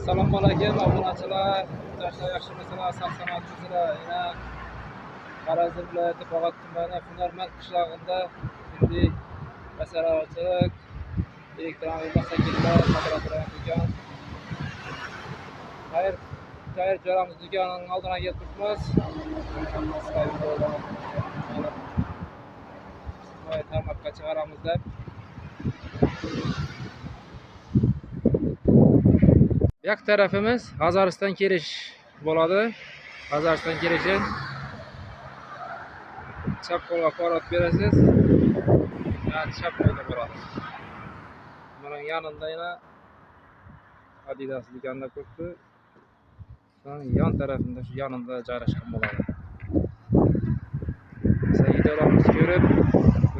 Assalomu alaykum obunachilar. Yoshlar yaxshimisizlar, sog' salomatmisizlar? Yana Xorazm viloyati Bog'ot tumani Hunarmand qishlog'ida milliy masalachilik, elektron mototsikletlar sotib turadigan do'kon. Xayr, jo'ramiz do'konining oldiga kelib turibmiz. Ijtimoiy tarmoqqa chiqaramiz deb. Bu yoq tarafimiz G'azoriston kirish bo'ladi. G'azoriston kirishi chap qo'lga parod berasiz. Yani chap qo'lda bo'ladi. Buning yanında yana Adidas do'konda turibdi. Yan tarafında şu yanında joylashgan bo'ladi. Siz videolarimizni ko'rib,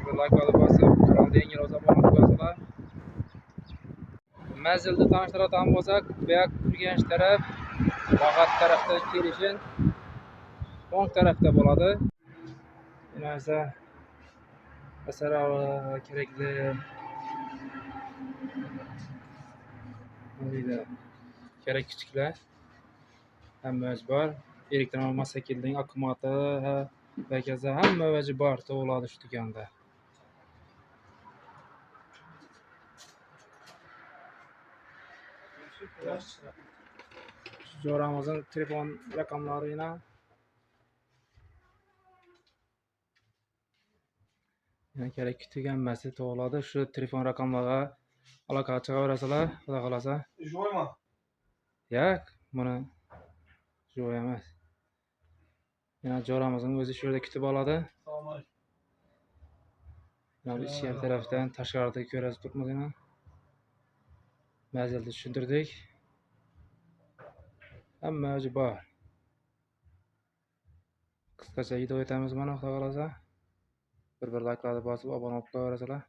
bir like olib bosib, kanalga yangi obuna bo'lsanglar. Manzilni tanishtiradigan bo'lsak, bu yoq Urganch taraf, Bog'ot tarafdan kelishin o'ng tarafda bo'ladi. Narsa masalan kerakli kerak kichiklar hammasi bor. Elektron mototsiklning akkumulyatori va kaza hamma vaji bor to'g'riladi shu do'konda. Jo'ramizning telefon raqamlarini kerak tuganmasi to'g'riladi. Shu telefon raqamlarga aloqaga chiqaverasizlar, xudo xolasa. Jo'yma. Yo'q, buni jo'y emas. Yana jo'ramizning o'zi shu yerda kutib oladi. Assalomu alaykum. Mana ichki tarafdan tashqarida ko'rasiz turibmiz yana. Manzilni tushuntirdik. Hamma o'zi bor. Qisqacha video aytamiz mana xudo xolasa. Bir like'larni bosib obuna bo'lib qo'yaverasizlar.